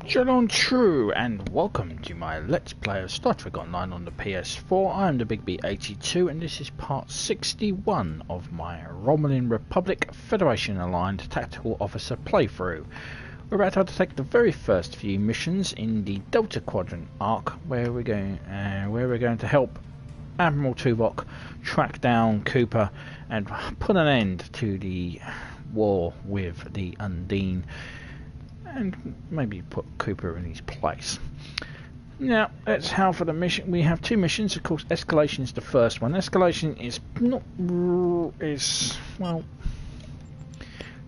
Shalom true, and welcome to my Let's Play of Star Trek Online on the PS4. I am the Big B82 and this is part 61 of my Romulan Republic Federation Aligned Tactical Officer playthrough. We're about to take the very first few missions in the Delta Quadrant Arc where we're going to help Admiral Tuvok track down Cooper and put an end to the war with the Undine, and maybe put Cooper in his place. Now, that's how for the mission. We have two missions. Of course, escalation is the first one. Escalation is well,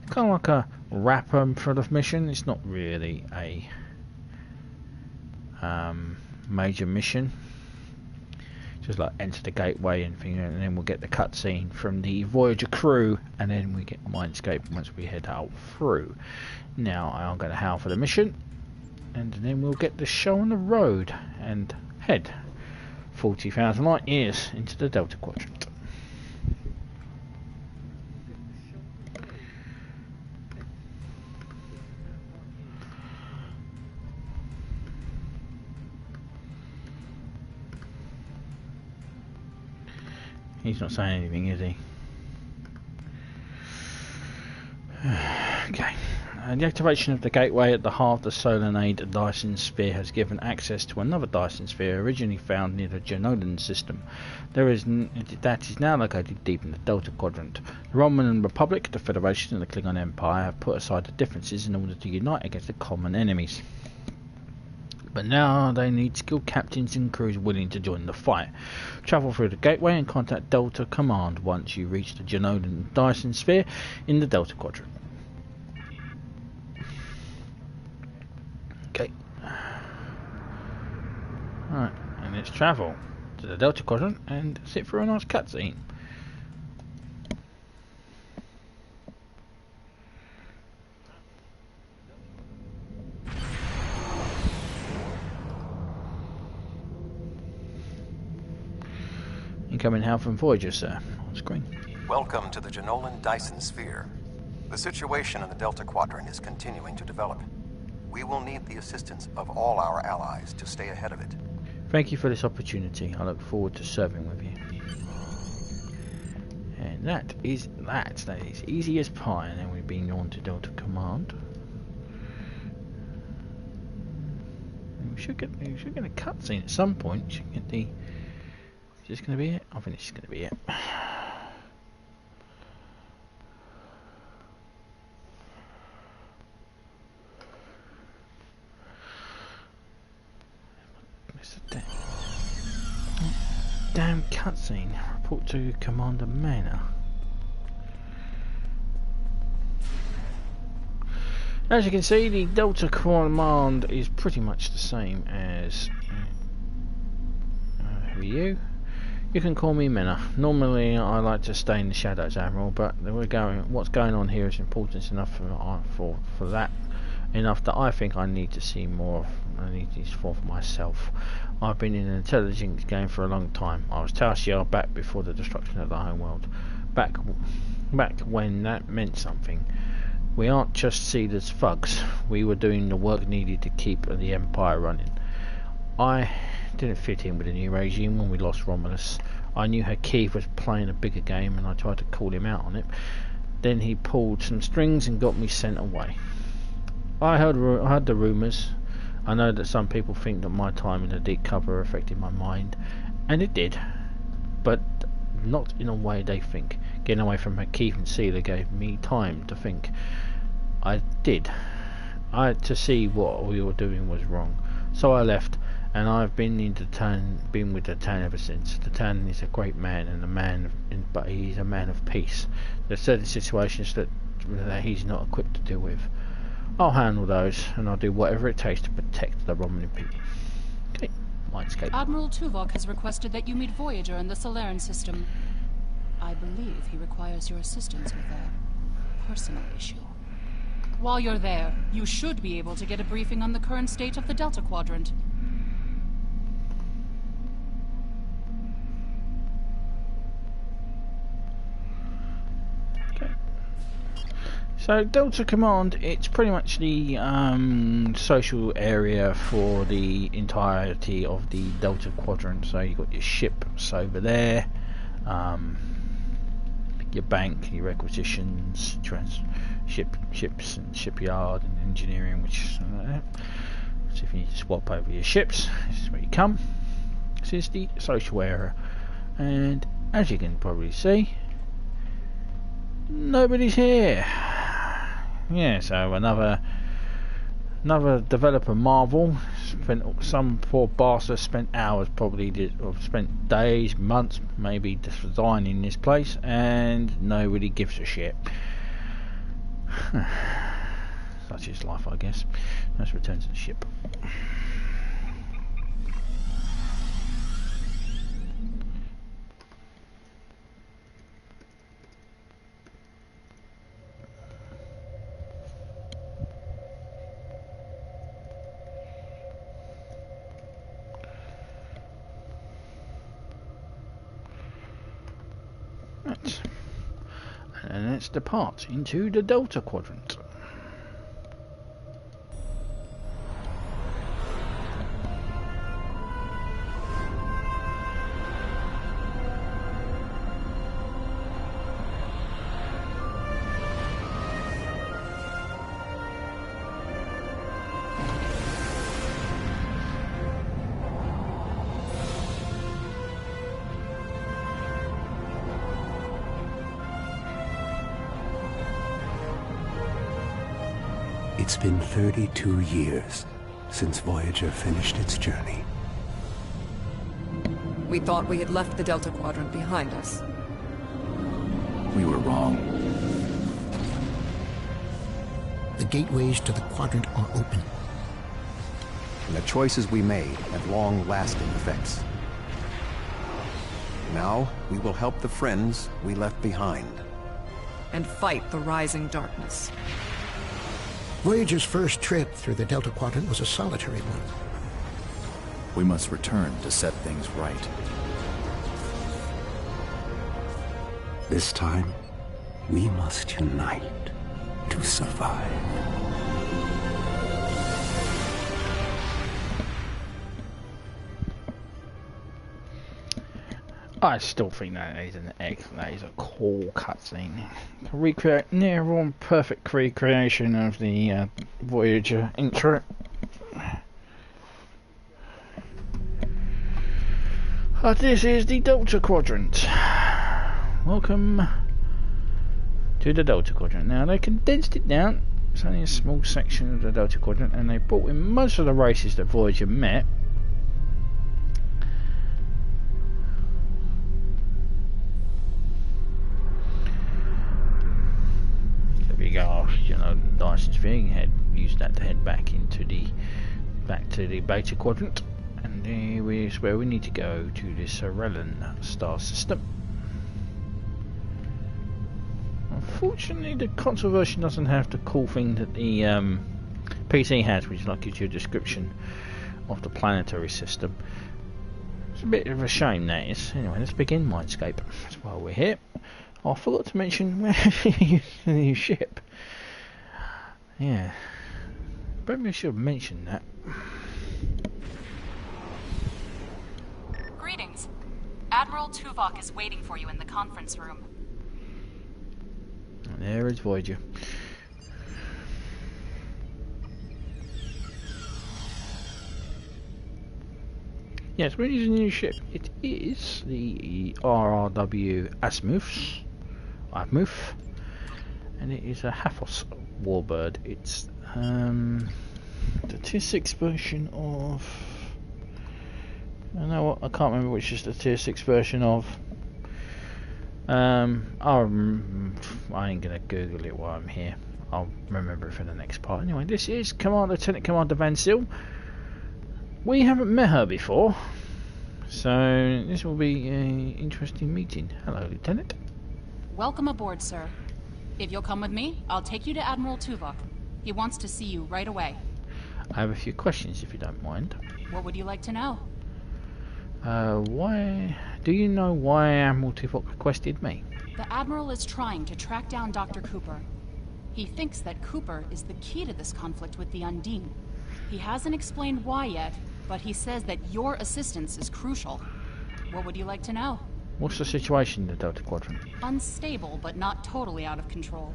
kind of like a wrap-up sort of mission. It's not really a major mission. Just like enter the gateway and thing, and then we'll get the cutscene from the Voyager crew, and then we get Mindscape once we head out through. Now I'm going to howl for the mission, and then we'll get the show on the road and head 40,000 light years into the Delta Quadrant. He's not saying anything, is he? Okay. The activation of the gateway at the heart of the Solenoid Dyson sphere has given access to another Dyson sphere originally found near the Romulan system. That is now located deep in the Delta Quadrant. The Romulan Republic, the Federation and the Klingon Empire have put aside the differences in order to unite against the common enemies. But now they need skilled captains and crews willing to join the fight. Travel through the gateway and contact Delta Command once you reach the Romulan Dyson sphere in the Delta Quadrant. Okay. Alright, and let's travel to the Delta Quadrant and sit through a nice cutscene. Incoming hail from Voyager, sir. On screen. Welcome to the Romulan Dyson sphere. The situation in the Delta Quadrant is continuing to develop. We will need the assistance of all our allies to stay ahead of it. Thank you for this opportunity. I look forward to serving with you. And that is easy as pie. And then we've been on to Delta Command. And we should get a cutscene at some point. We should get the. Is this going to be it? I think this is going to be it. Damn cutscene. Report to Commander Manor. As you can see, the Delta Command is pretty much the same as who are you? You can call me Mena. Normally I like to stay in the shadows, Admiral, but what's going on here is important enough for that. Enough that I think I need to see more. I need this for myself. I've been in an intelligence game for a long time. I was Taoxiao back before the destruction of the homeworld. Back when that meant something. We aren't just seen as thugs. We were doing the work needed to keep the Empire running. I didn't fit in with the new regime when we lost Romulus. I knew Hakeef was playing a bigger game and I tried to call him out on it. Then he pulled some strings and got me sent away. I heard the rumours. I know that some people think that my time in the deep cover affected my mind, and it did, but not in a way they think. Getting away from Hakeef and Sealer gave me time to think. I had to see what we were doing was wrong. So I left, and I've been with the Tan ever since. The Tan is a great man but he's a man of peace. There's certain situations that he's not equipped to deal with. I'll handle those, and I'll do whatever it takes to protect the Romulan people. Okay, Mindscape. Admiral Tuvok has requested that you meet Voyager in the Solarian system. I believe he requires your assistance with a personal issue. While you're there, you should be able to get a briefing on the current state of the Delta Quadrant. So Delta Command, it's pretty much the social area for the entirety of the Delta Quadrant. So you've got your ships over there, your bank, your requisitions, ships and shipyard and engineering, which so if you need to swap over your ships, this is where you come. This is the social area, and as you can probably see, nobody's here. Yeah, so another developer Marvel some poor bastard spent hours, probably or spent days, months, maybe just designing this place, and nobody gives a shit. Such is life, I guess. Let's return to the ship. Right. And let's depart into the Delta Quadrant. It's been 32 years since Voyager finished its journey. We thought we had left the Delta Quadrant behind us. We were wrong. The gateways to the quadrant are open. And the choices we made have long-lasting effects. Now, we will help the friends we left behind. And fight the rising darkness. Voyager's first trip through the Delta Quadrant was a solitary one. We must return to set things right. This time, we must unite to survive. I still think that is that is a cool cutscene. Recreate near on perfect recreation of the Voyager intro. This is the Delta Quadrant. Welcome to the Delta Quadrant. Now they condensed it down. It's only a small section of the Delta Quadrant, and they brought in most of the races that Voyager met. You know, Dyson's thing had used that to head back into the Beta Quadrant, and there is where we need to go to the Romulan star system. Unfortunately, the console version doesn't have the cool thing that the PC has, which like gives you a description of the planetary system. It's a bit of a shame, that is. Anyway, let's begin Mindscape. That's why we're here. I forgot to mention where you the new ship. Yeah, probably I should have mentioned that. Greetings. Admiral Tuvok is waiting for you in the conference room. And there is Voyager. Yes, we're using a new ship. It is the RRW Azimuth, and it is a Hathos warbird. It's the tier 6 version of. I know what, I can't remember which is the tier 6 version of. I ain't gonna Google it while I'm here. I'll remember it for the next part. Anyway, this is Lieutenant Commander Van Zyl. We haven't met her before, so this will be an interesting meeting. Hello, Lieutenant. Welcome aboard, sir. If you'll come with me, I'll take you to Admiral Tuvok. He wants to see you right away. I have a few questions, if you don't mind. What would you like to know? Why... Do you know why Admiral Tuvok requested me? The Admiral is trying to track down Dr. Cooper. He thinks that Cooper is the key to this conflict with the Undine. He hasn't explained why yet, but he says that your assistance is crucial. What would you like to know? What's the situation in the Delta Quadrant? Unstable, but not totally out of control.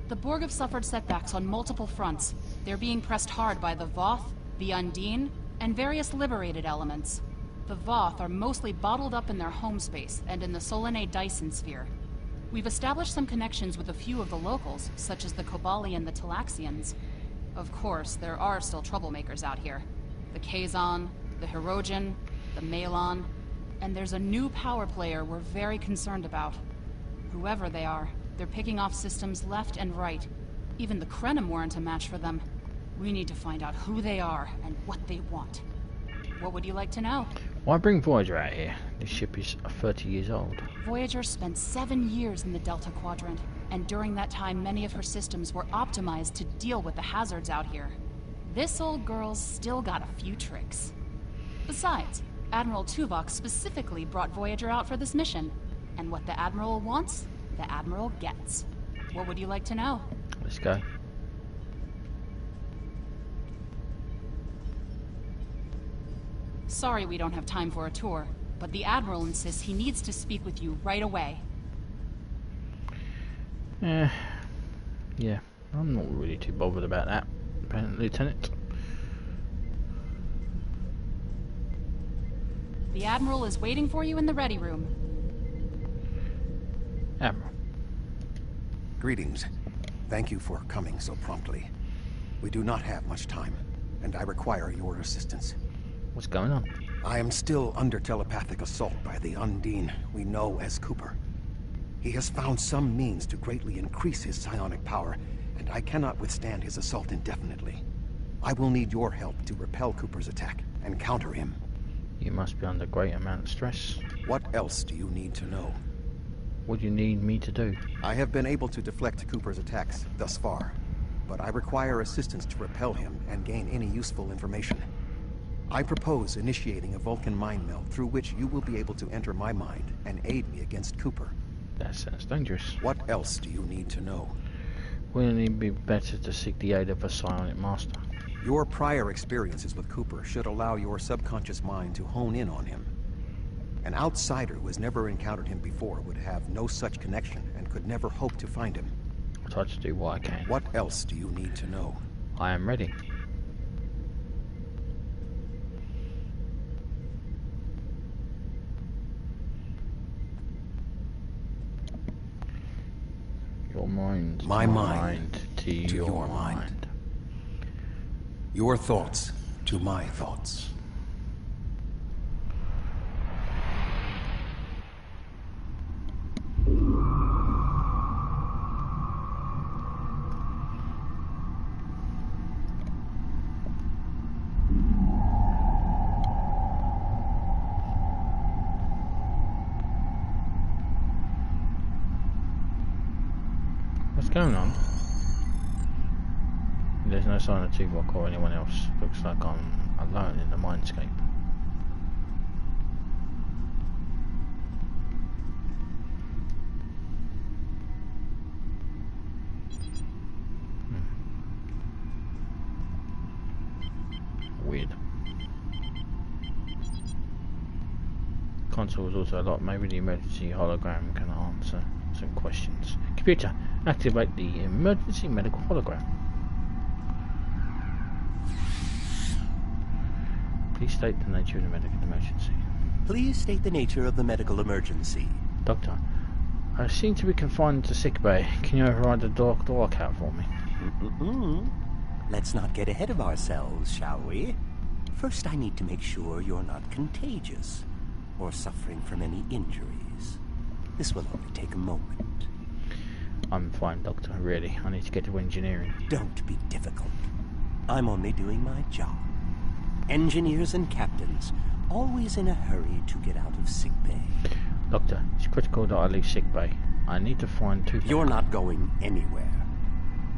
The Borg have suffered setbacks on multiple fronts. They're being pressed hard by the Voth, the Undine, and various liberated elements. The Voth are mostly bottled up in their home space and in the Solanae Dyson sphere. We've established some connections with a few of the locals, such as the Kobali and the Talaxians. Of course, there are still troublemakers out here. The Kazon, the Hirogen, the Malon, and there's a new power player we're very concerned about. Whoever they are, they're picking off systems left and right. Even the Krenim weren't a match for them. We need to find out who they are and what they want. What would you like to know? Why bring Voyager out here? This ship is 30 years old. Voyager spent 7 years in the Delta Quadrant, and during that time many of her systems were optimized to deal with the hazards out here. This old girl's still got a few tricks. Besides, Admiral Tuvok specifically brought Voyager out for this mission. And what the Admiral wants, the Admiral gets. What would you like to know? Let's go. Sorry we don't have time for a tour, but the Admiral insists he needs to speak with you right away. Yeah, I'm not really too bothered about that, Lieutenant. The Admiral is waiting for you in the ready room. Admiral. Greetings. Thank you for coming so promptly. We do not have much time, and I require your assistance. What's going on? I am still under telepathic assault by the Undine we know as Cooper. He has found some means to greatly increase his psionic power, and I cannot withstand his assault indefinitely. I will need your help to repel Cooper's attack and counter him. You must be under great amount of stress. What else do you need to know? What do you need me to do? I have been able to deflect Cooper's attacks thus far, but I require assistance to repel him and gain any useful information. I propose initiating a Vulcan mind meld through which you will be able to enter my mind and aid me against Cooper. That sounds dangerous. What else do you need to know? Wouldn't it be better to seek the aid of a psionic master? Your prior experiences with Cooper should allow your subconscious mind to hone in on him. An outsider who has never encountered him before would have no such connection and could never hope to find him. I'll try to do what I can. What else do you need to know? I am ready. Your mind. My mind to your mind. Your thoughts to my thoughts. What's going on? There's no sign of Tuvok or anyone else. Looks like I'm alone in the Mindscape. Weird. Console is also locked. Maybe the emergency hologram can answer some questions. Computer, activate the emergency medical hologram. Please state the nature of the medical emergency. Please state the nature of the medical emergency. Doctor, I seem to be confined to sickbay. Can you override the door lockout for me? Let's not get ahead of ourselves, shall we? First, I need to make sure you're not contagious or suffering from any injuries. This will only take a moment. I'm fine, Doctor. Really, I need to get to engineering. Don't be difficult. I'm only doing my job. Engineers and captains, always in a hurry to get out of sickbay. Doctor, it's critical that I leave sickbay. I need to find Tuvok. You're not going anywhere.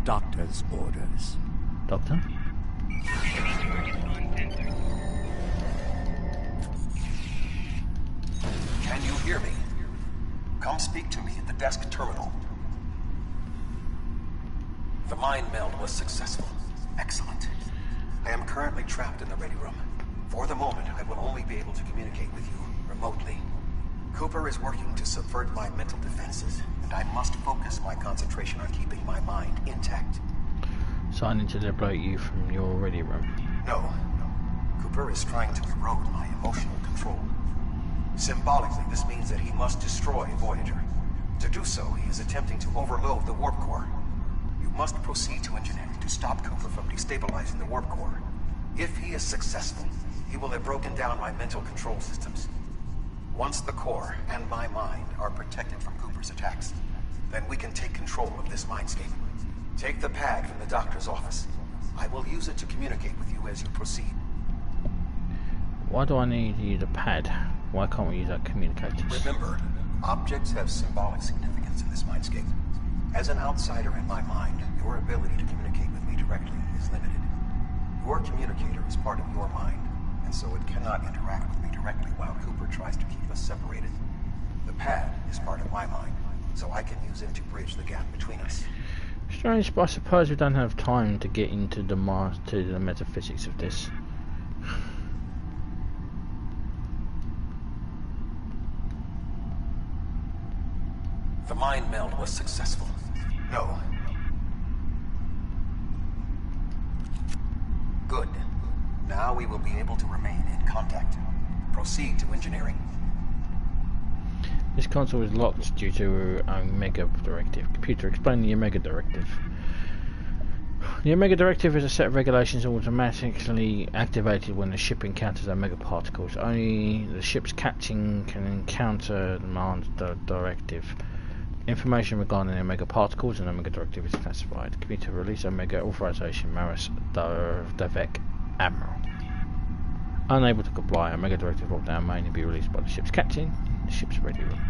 Doctor's orders. Doctor? Can you hear me? Come speak to me at the desk terminal. The mind meld was successful. Excellent. I am currently trapped in the ready room. For the moment, I will only be able to communicate with you remotely. Cooper is working to subvert my mental defenses, and I must focus my concentration on keeping my mind intact. So I need to liberate you from your ready room. No. Cooper is trying to erode my emotional control. Symbolically, this means that he must destroy Voyager. To do so, he is attempting to overload the warp core. You must proceed to engineering to stop Cooper from destabilizing the warp core. If he is successful, he will have broken down my mental control systems. Once the core and my mind are protected from Cooper's attacks, then we can take control of this mindscape. Take the pad from the doctor's office. I will use it to communicate with you as you proceed. Why do I need you the pad? Why can't we use our communicators? Remember, objects have symbolic significance in this mindscape. As an outsider in my mind, your ability to communicate with me directly is limited. Your communicator is part of your mind, and so it cannot interact with me directly while Cooper tries to keep us separated. The pad is part of my mind, so I can use it to bridge the gap between us. Strange, but I suppose we don't have time to get into the metaphysics of this. The mind meld was successful. No. Good. Now we will be able to remain in contact. Proceed to engineering. This console is locked due to Omega Directive. Computer, explain the Omega Directive. The Omega Directive is a set of regulations automatically activated when the ship encounters Omega particles. Only the ship's captain can encounter the directive. Information regarding the Omega particles and Omega Directive is classified. Computer, release Omega Authorization Maris Tuvok, Admiral. Unable to comply, Omega Directive lockdown may only be released by the ship's captain. The ship's ready room.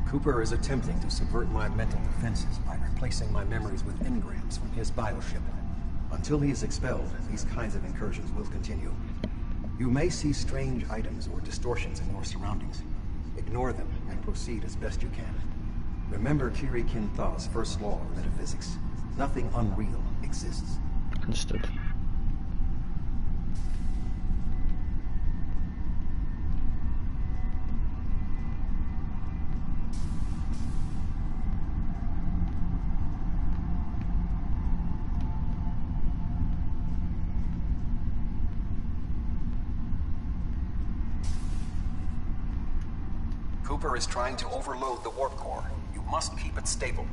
Cooper is attempting to subvert my mental defenses by replacing my memories with engrams from his bioship. Until he is expelled, these kinds of incursions will continue. You may see strange items or distortions in your surroundings. Ignore them and proceed as best you can. Remember Kiri Kintha's first law of metaphysics. Nothing unreal exists. Understood. Cooper is trying to overload the warp core. You must keep it stable.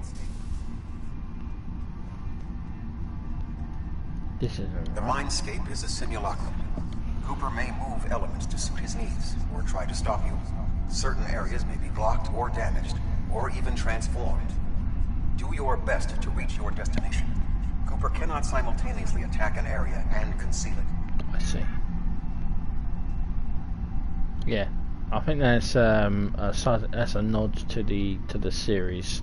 This is The mindscape is a simulacrum. Cooper may move elements to suit his needs, or try to stop you. Certain areas may be blocked or damaged, or even transformed. Do your best to reach your destination. Cooper cannot simultaneously attack an area and conceal it. I see. Yeah, I think that's a nod to the series,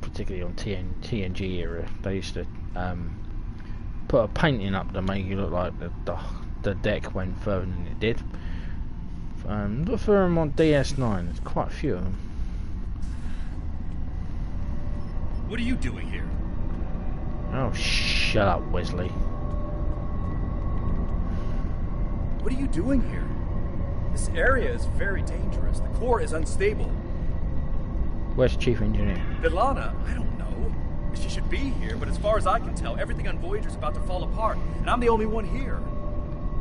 particularly on TNG era. They used to put a painting up to make you look like the deck went further than it did. Look for them on DS9. There's quite a few of them. What are you doing here? Oh, shut up, Wesley. What are you doing here? This area is very dangerous. The core is unstable. Where's Chief Engineer? Vilana, I don't know. She should be here, but as far as I can tell, everything on Voyager's about to fall apart, and I'm the only one here.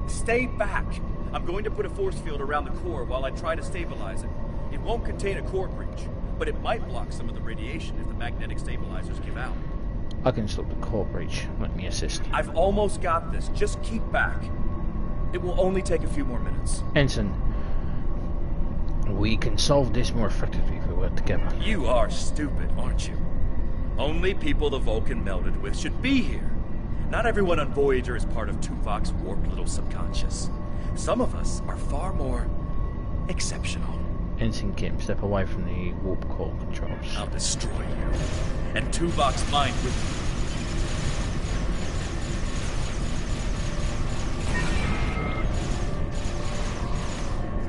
Stay back. I'm going to put a force field around the core while I try to stabilize it. It won't contain a core breach, but it might block some of the radiation if the magnetic stabilizers give out. I can stop the core breach. Let me assist. I've almost got this. Just keep back. It will only take a few more minutes. Ensign, we can solve this more effectively if we work together. You are stupid, aren't you? Only people the Vulcan melded with should be here. Not everyone on Voyager is part of Tuvok's warped little subconscious. Some of us are far more exceptional. Ensign Kim, step away from the warp core controls. I'll destroy you. And Tuvok's mind with you.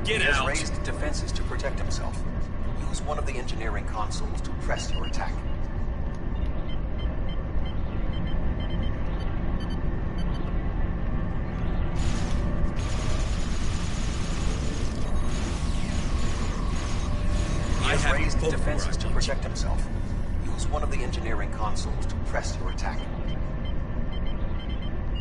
Get He has out! raised defenses to protect himself. Use one of the engineering consoles to press your attack. He has raised defenses to protect himself. Use one of the engineering consoles to press your attack.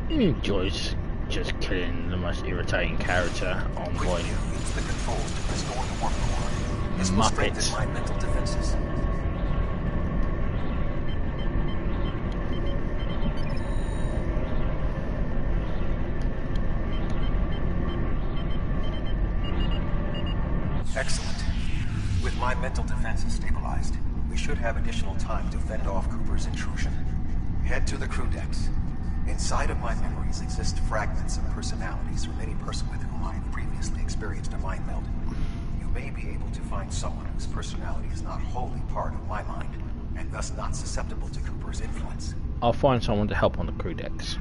He enjoys just killing the most irritating character on Void. Use the controls to restore the warp core. This will strengthen my mental defenses. Excellent. With my mental defenses stabilized, we should have additional time to fend off Cooper's intrusion. Head to the crew decks. Inside of my memories exist fragments of personalities from any person with whom I have previously experienced a mind meld. You may be able to find someone whose personality is not wholly part of my mind, and thus not susceptible to Cooper's influence. I'll find someone to help on the crew decks.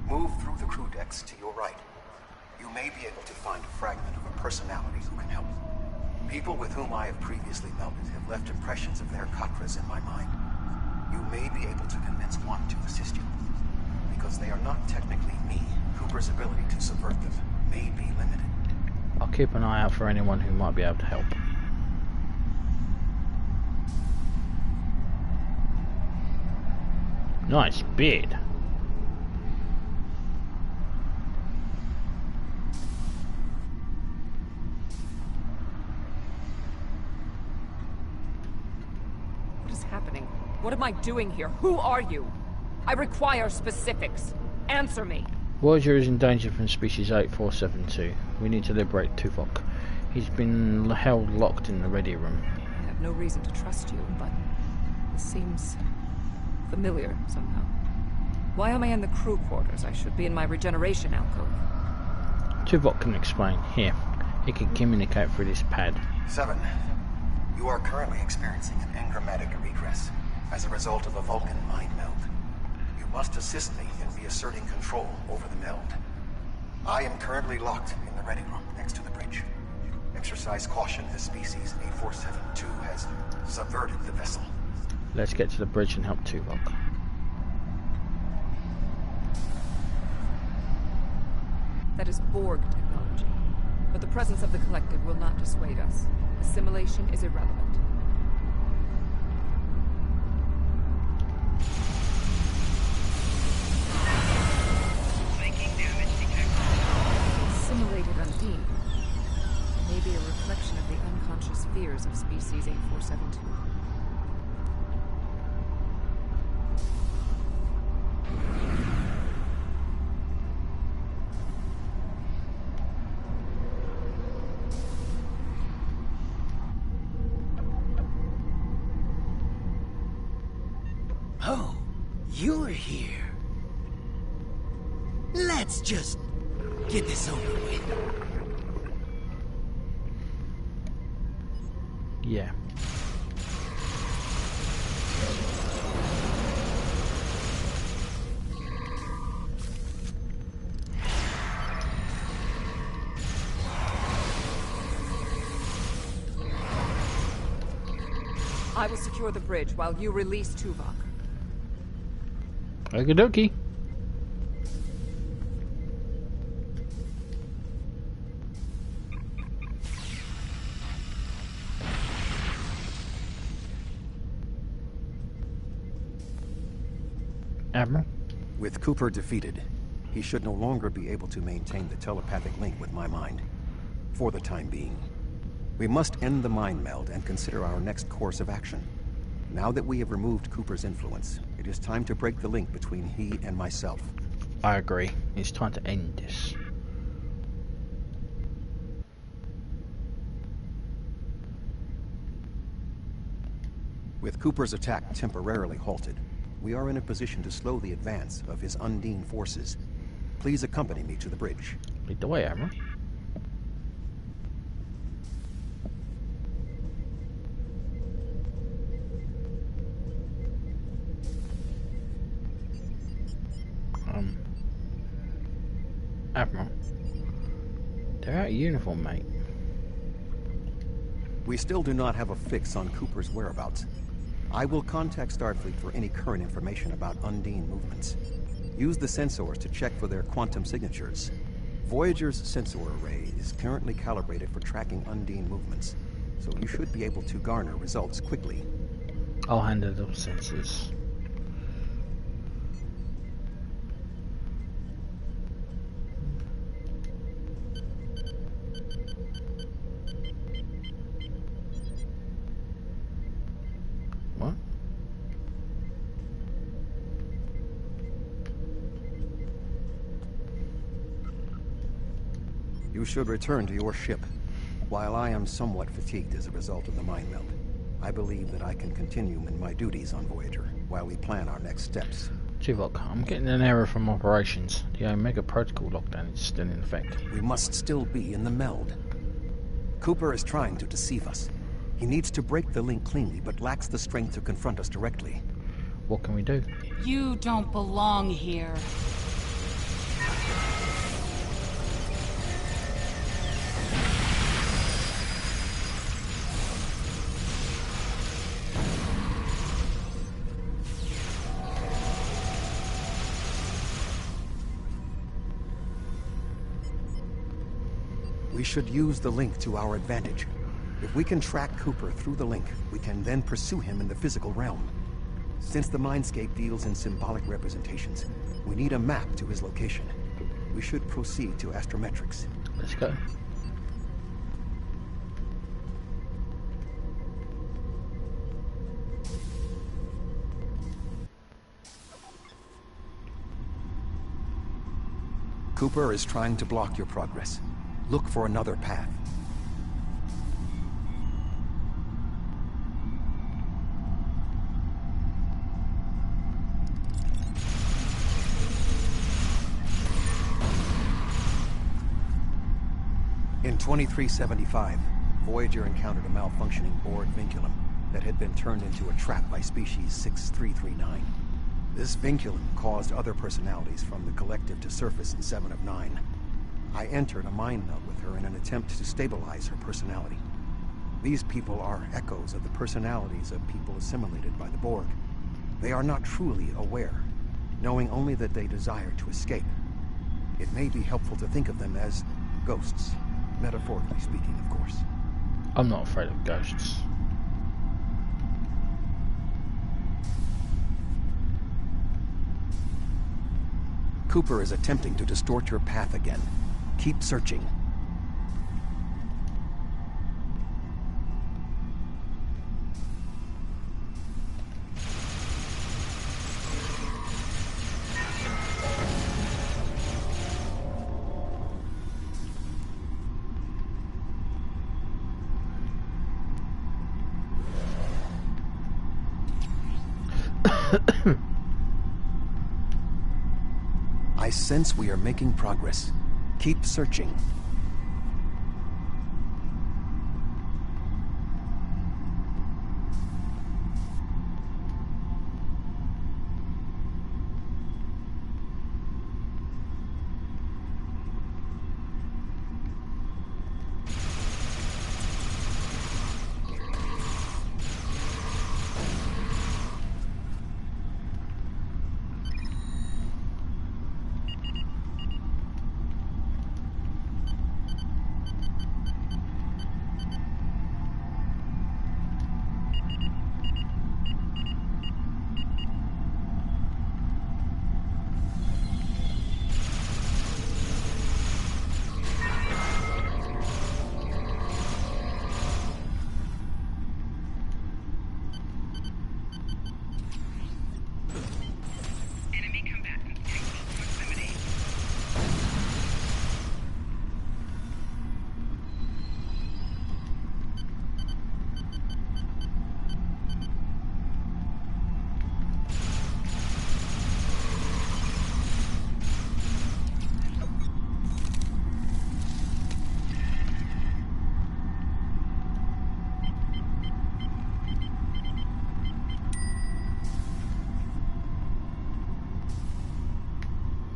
Move through the crew decks to your right. You may be able to find a fragment of a personality who can help. People with whom I have previously melded have left impressions of their Katras in my mind. You may be able to convince one to assist you. Because they are not technically me, Cooper's ability to subvert them may be limited. I'll keep an eye out for anyone who might be able to help. Nice beard. What am I doing here? Who are you? I require specifics. Answer me. Voyager is in danger from species 8472. We need to liberate Tuvok. He's been held locked in the ready room. I have no reason to trust you, but this seems familiar somehow. Why am I in the crew quarters? I should be in my regeneration alcove. Tuvok can explain. Here, he can communicate through this pad. 7. You are currently experiencing an engrammatic regress as a result of a Vulcan mind meld. You must assist me in reasserting control over the meld. I am currently locked in the ready room next to the bridge. Exercise caution as species 8472 has subverted the vessel. Let's get to the bridge and help Tuvok. That is Borg technology. But the presence of the Collective will not dissuade us. Assimilation is irrelevant. Assimilated Undine. May be a reflection of the unconscious fears of species 8472. Oh, you're here. Let's just get this over with. Yeah. I will secure the bridge while you release Tuvok. Okie dokie. Admiral? With Cooper defeated, he should no longer be able to maintain the telepathic link with my mind. For the time being. We must end the mind meld and consider our next course of action. Now that we have removed Cooper's influence, it is time to break the link between he and myself. I agree. It's time to end this. With Cooper's attack temporarily halted, we are in a position to slow the advance of his Undine forces. Please accompany me to the bridge. Lead the way, Admiral. They're out of uniform, mate. We still do not have a fix on Cooper's whereabouts. I will contact Starfleet for any current information about Undine movements. Use the sensors to check for their quantum signatures. Voyager's sensor array is currently calibrated for tracking Undine movements, so you should be able to garner results quickly. I'll handle those sensors. What? You should return to your ship. While I am somewhat fatigued as a result of the mind meld, I believe that I can continue in my duties on Voyager while we plan our next steps. Tuvok, I'm getting an error from operations. The Omega Protocol lockdown is still in effect. We must still be in the meld. Cooper is trying to deceive us. He needs to break the link cleanly, but lacks the strength to confront us directly. What can we do? You don't belong here. We should use the link to our advantage. If we can track Cooper through the link, we can then pursue him in the physical realm. Since the Mindscape deals in symbolic representations, we need a map to his location. We should proceed to astrometrics. Let's go. Cooper is trying to block your progress. Look for another path. In 2375, Voyager encountered a malfunctioning Borg vinculum that had been turned into a trap by species 6339. This vinculum caused other personalities from the collective to surface in 7 of 9. I entered a mind meld with her in an attempt to stabilize her personality. These people are echoes of the personalities of people assimilated by the Borg. They are not truly aware, knowing only that they desire to escape. It may be helpful to think of them as ghosts, metaphorically speaking, of course. I'm not afraid of ghosts. Cooper is attempting to distort your path again. Keep searching. I sense we are making progress. Keep searching.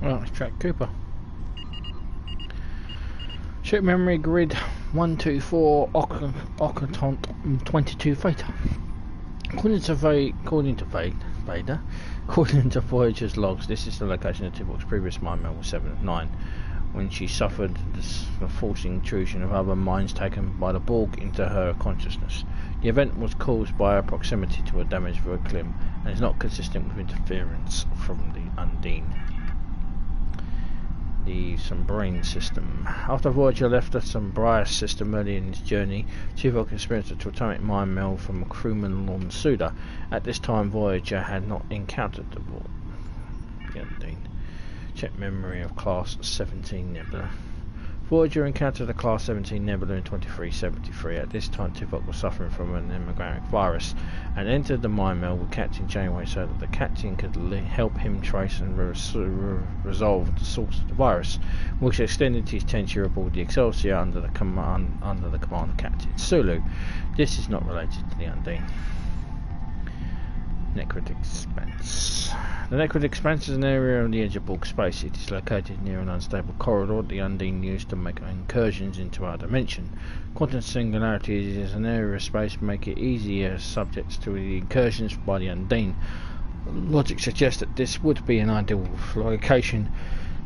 Well, let's track Cooper. Ship memory grid 124 octant 22 Theta. According to Voyager's logs, this is the location of Tuvok's previous mind meld was 7 of 9, when she suffered the forced intrusion of other minds taken by the Borg into her consciousness. The event was caused by her proximity to a damaged Romulan and is not consistent with interference from the Undine. The Sombrine system. After Voyager left the Sombrine system early in his journey, Tuvok experienced a atomic mind meld from a crewman on Suda. At this time, Voyager had not encountered the Undine. Check memory of Class 17 Nebula. Voyager encountered a Class 17 Nebula in 2373. At this time, Tuvok was suffering from an immigrant virus and entered the mind meld with Captain Janeway so that the captain could help him trace and resolve the source of the virus, which extended his tenure aboard the Excelsior under the command of Captain Sulu. This is not related to the Undine. Necrotic Expanse. The Necrotic Expanse is an area on the edge of Borg space. It is located near an unstable corridor the Undine used to make incursions into our dimension. Quantum singularities is an area of space make it easier subjects to the incursions by the Undine. Logic suggests that this would be an ideal location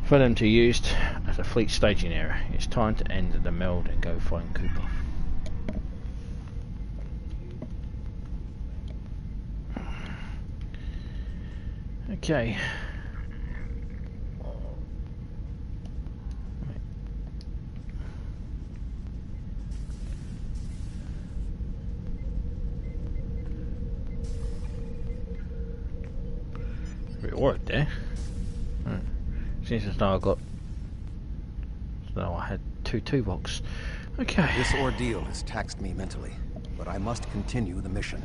for them to use as a fleet staging area. It's time to end the meld and go find Cooper. Okay. Bit worried there. Right. Seems as though I had two Tuvoks. Okay. This ordeal has taxed me mentally, but I must continue the mission.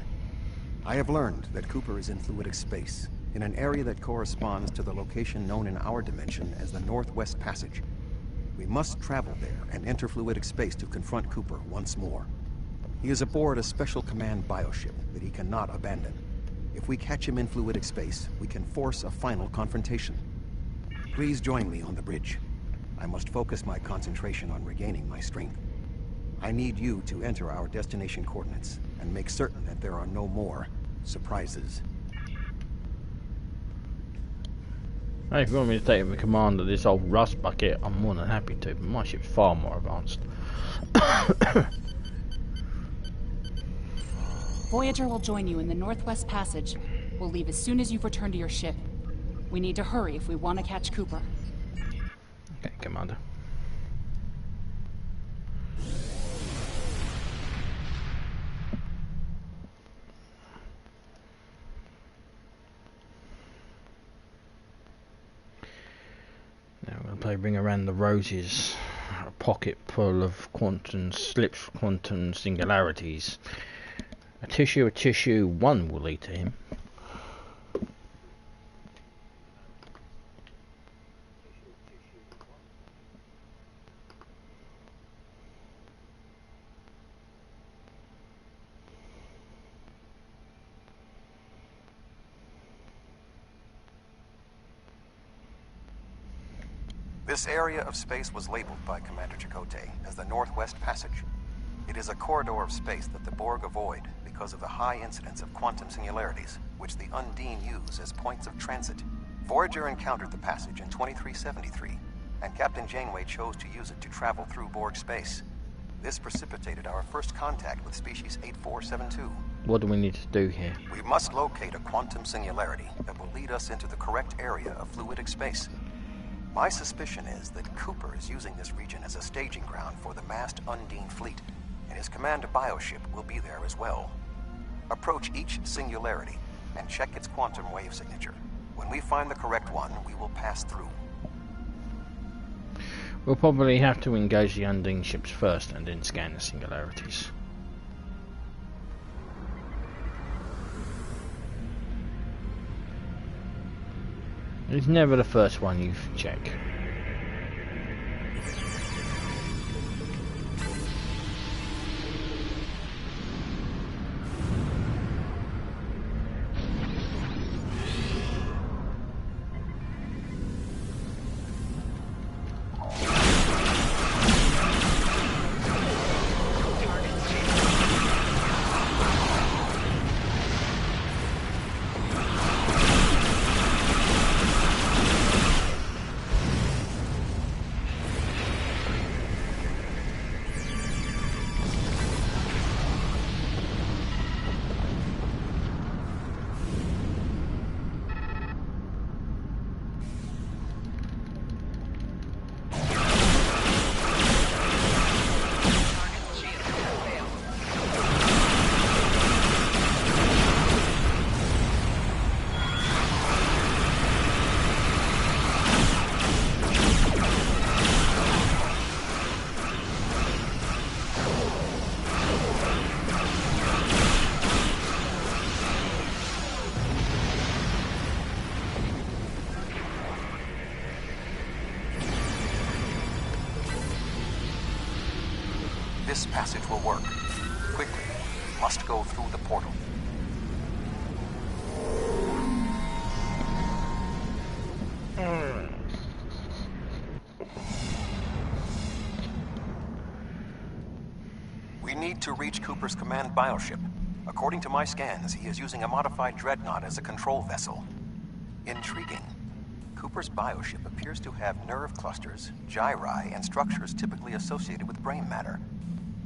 I have learned that Cooper is in fluidic space, in an area that corresponds to the location known in our dimension as the Northwest Passage. We must travel there and enter fluidic space to confront Cooper once more. He is aboard a special command bioship that he cannot abandon. If we catch him in fluidic space, we can force a final confrontation. Please join me on the bridge. I must focus my concentration on regaining my strength. I need you to enter our destination coordinates and make certain that there are no more surprises. Hey, if you want me to take the command of this old rust bucket, I'm more than happy to, but my ship's far more advanced. Voyager will join you in the Northwest Passage. We'll leave as soon as you've returned to your ship. We need to hurry if we want to catch Cooper. Okay, Commander. Now we're going to play Ring Around the Roses, a pocket full of quantum singularities. A tissue, one will lead to him. This area of space was labeled by Commander Chakotay as the Northwest Passage. It is a corridor of space that the Borg avoid because of the high incidence of quantum singularities, which the Undine use as points of transit. Voyager encountered the passage in 2373, and Captain Janeway chose to use it to travel through Borg space. This precipitated our first contact with species 8472. What do we need to do here? We must locate a quantum singularity that will lead us into the correct area of fluidic space. My suspicion is that Cooper is using this region as a staging ground for the massed Undine fleet, and his command bioship will be there as well. Approach each singularity and check its quantum wave signature. When we find the correct one, we will pass through. We'll probably have to engage the Undine ships first and then scan the singularities. It's never the first one you check. passage will work. Quickly, we must go through the portal. We need to reach Cooper's command bioship. According to my scans, he is using a modified dreadnought as a control vessel. Intriguing. Cooper's bioship appears to have nerve clusters, gyri, and structures typically associated with brain matter.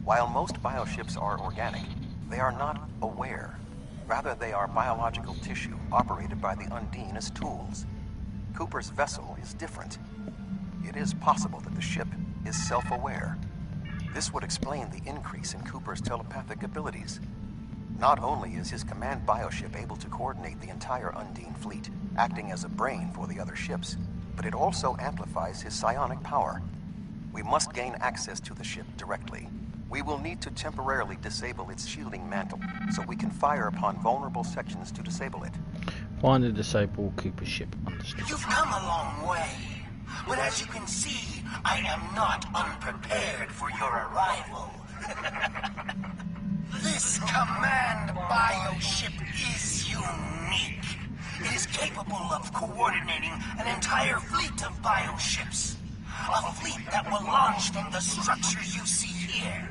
While most bioships are organic, they are not aware. Rather, they are biological tissue operated by the Undine as tools. Cooper's vessel is different. It is possible that the ship is self-aware. This would explain the increase in Cooper's telepathic abilities. Not only is his command bioship able to coordinate the entire Undine fleet, acting as a brain for the other ships, but it also amplifies his psionic power. We must gain access to the ship directly. We will need to temporarily disable its shielding mantle, so we can fire upon vulnerable sections to disable it. Find and disable Cooper ship. Understood. You've come a long way. But as you can see, I am not unprepared for your arrival. This command bioship is unique. It is capable of coordinating an entire fleet of bioships. A fleet that will launch from the structure you see here.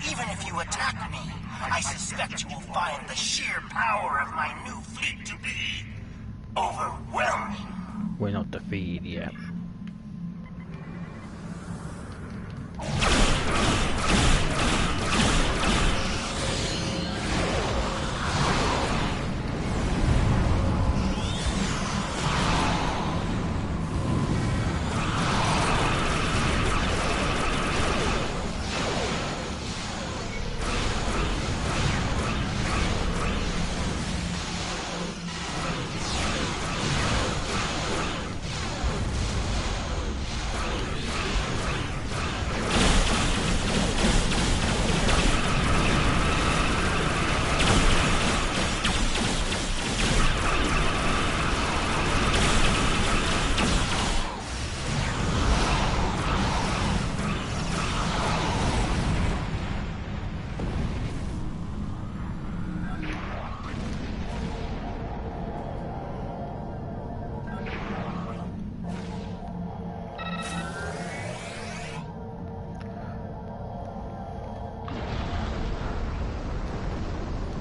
Even if you attack me, I suspect you will find the sheer power of my new fleet to be overwhelming. We're not defeated yet.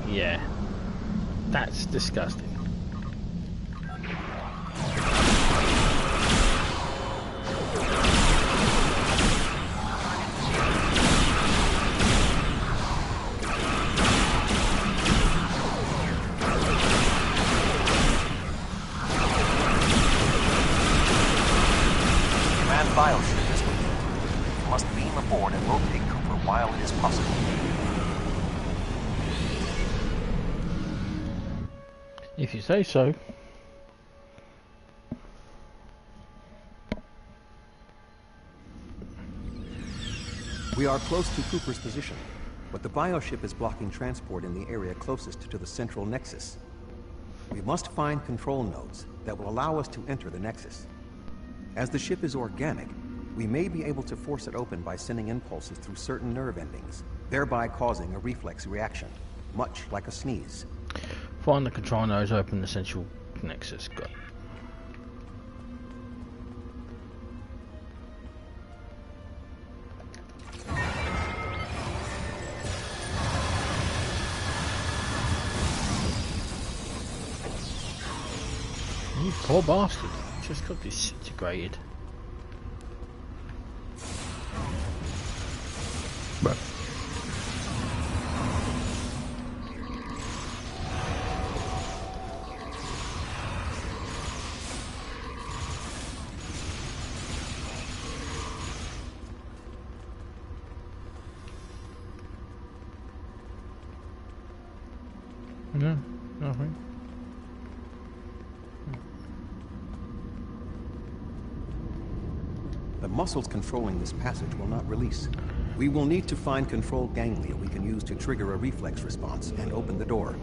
Yeah, that's disgusting. Command bioship is weakened. You must beam aboard and locate Cooper while it is possible. If you say so. We are close to Cooper's position, but the bioship is blocking transport in the area closest to the central nexus. We must find control nodes that will allow us to enter the nexus. As the ship is organic, we may be able to force it open by sending impulses through certain nerve endings, thereby causing a reflex reaction, much like a sneeze. Find the control nodes, open the central nexus. Got it. You poor bastard. Just got disintegrated. Right. No, nothing. The muscles controlling this passage will not release. We will need to find control ganglia we can use to trigger a reflex response and open the door.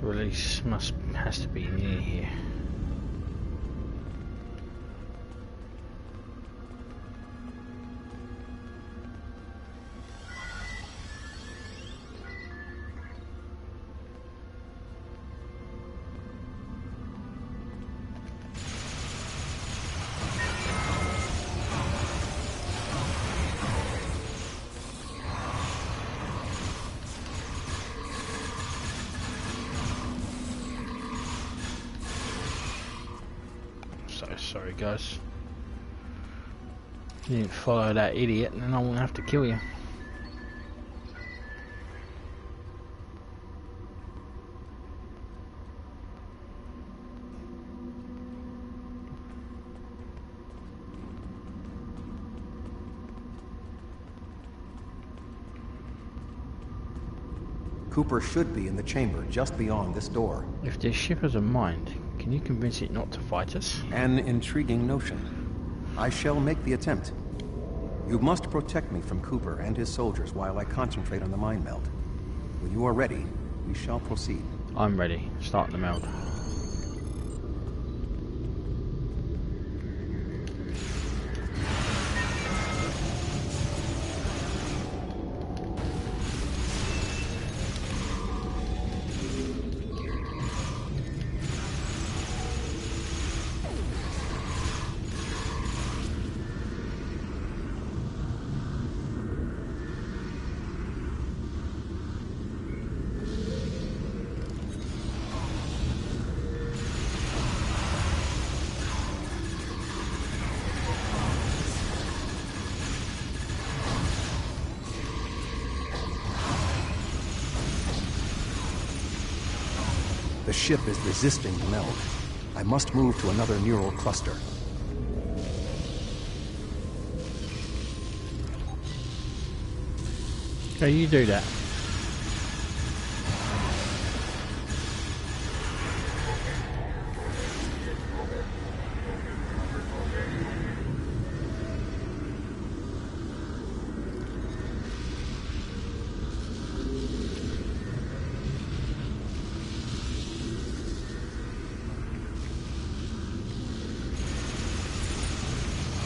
The release has to be near here. it goes. You didn't follow that idiot, and then I won't have to kill you. Cooper should be in the chamber just beyond this door. If this ship has a mind, can you convince it not to fight us? An intriguing notion. I shall make the attempt. You must protect me from Cooper and his soldiers while I concentrate on the mind meld. When you are ready, we shall proceed. I'm ready. Start the meld. The ship is resisting the meld. I must move to another neural cluster. Okay, you do that.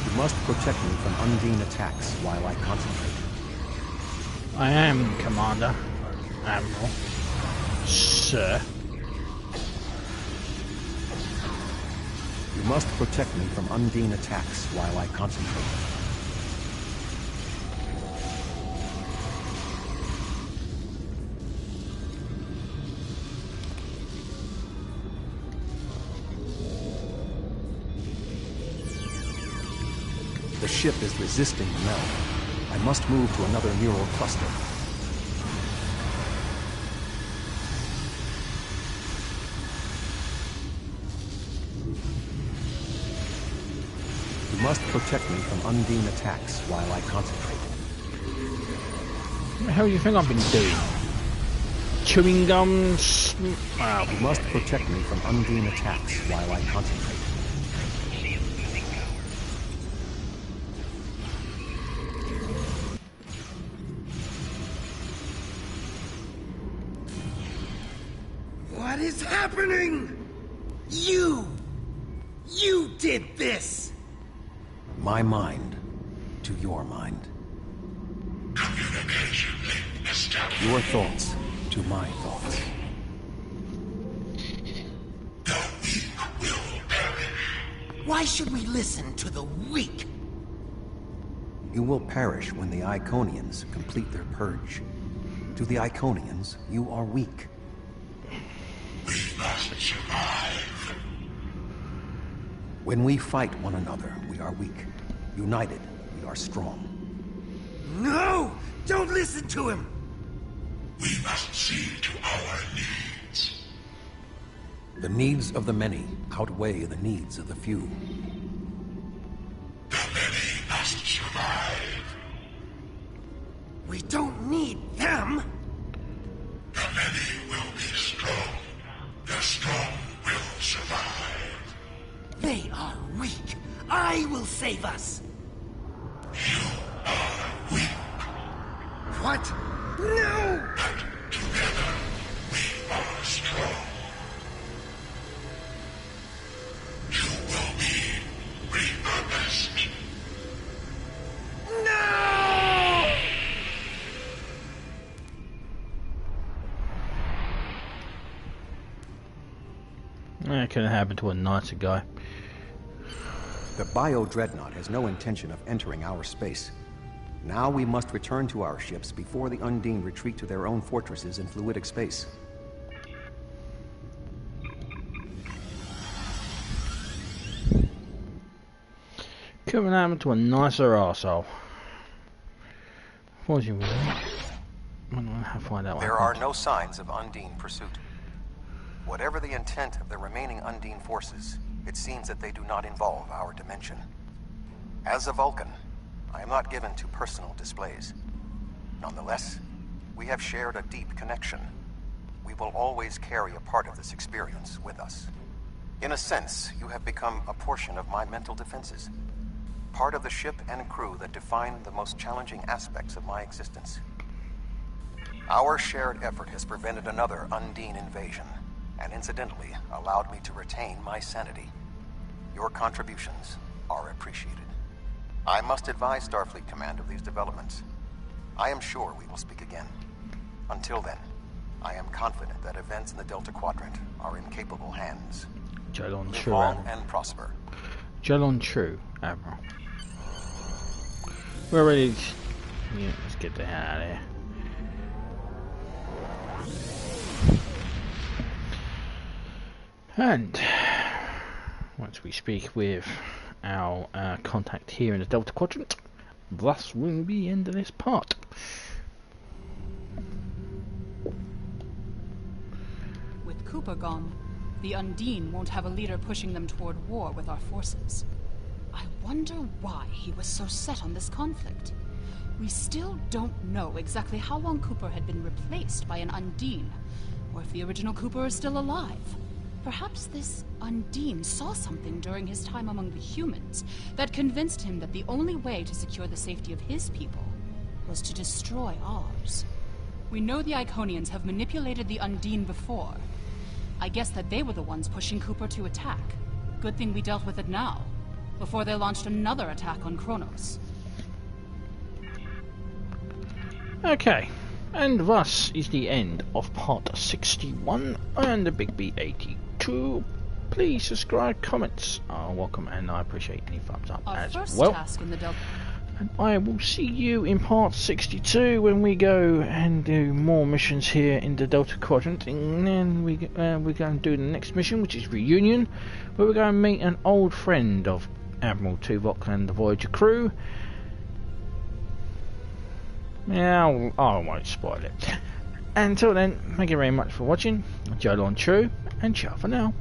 You must protect me from Undine attacks while I concentrate. I am, Commander. Admiral. Sir. You must protect me from Undine attacks while I concentrate. The ship is resisting the meld. I must move to another neural cluster. You must protect me from Undine attacks while I concentrate. What the hell do you think I've been doing? Chewing gums? Wow. You must protect me from Undine attacks while I concentrate. What is happening? You did this! My mind to your mind. Communication link established. Your thoughts to my thoughts. The weak will perish. Why should we listen to the weak? You will perish when the Iconians complete their purge. To the Iconians, you are weak. We must survive. When we fight one another, we are weak. United, we are strong. No! Don't listen to him! We must see to our needs. The needs of the many outweigh the needs of the few. The many must survive. We don't need them! The many will be strong. The strong will survive. They are weak. I will save us. You are weak. What? No! But together, we are strong. You will be repurposed. No! That could have happened to a nicer guy. The Bio-Dreadnought has no intention of entering our space. Now we must return to our ships before the Undine retreat to their own fortresses in fluidic space. Couldn't happen to a nicer arsehole. Fortunately, I'll find out what There are happened. no signs of Undine pursuit. Whatever the intent of the remaining Undine forces, it seems that they do not involve our dimension. As a Vulcan, I am not given to personal displays. Nonetheless, we have shared a deep connection. We will always carry a part of this experience with us. In a sense, you have become a portion of my mental defenses. Part of the ship and crew that define the most challenging aspects of my existence. Our shared effort has prevented another Undine invasion, and incidentally allowed me to retain my sanity. Your contributions are appreciated. I must advise Starfleet Command of these developments. I am sure we will speak again. Until then, I am confident that events in the Delta Quadrant are in capable hands. Jalon Live True, long Admiral. and prosper. Jalon True, Admiral. We're ready. Yeah, let's get the hell out of here. And once we speak with our contact here in the Delta Quadrant, thus will be the end of this part. With Cooper gone, the Undine won't have a leader pushing them toward war with our forces. I wonder why he was so set on this conflict. We still don't know exactly how long Cooper had been replaced by an Undine, or if the original Cooper is still alive. Perhaps this Undine saw something during his time among the humans that convinced him that the only way to secure the safety of his people was to destroy ours. We know the Iconians have manipulated the Undine before. I guess that they were the ones pushing Cooper to attack. Good thing we dealt with it now, before they launched another attack on Kronos. Okay, and thus is the end of part 61 and the Big B82. Please subscribe, comments are welcome, and I appreciate any thumbs up Our as first well. task in the Delta. And I will see you in part 62 when we go and do more missions here in the Delta Quadrant, and then we're going to do the next mission, which is Reunion, where we're going to meet an old friend of Admiral Tuvok and the Voyager crew. Yeah, I won't spoil it. Until then, thank you very much for watching. Jalon True, and ciao for now.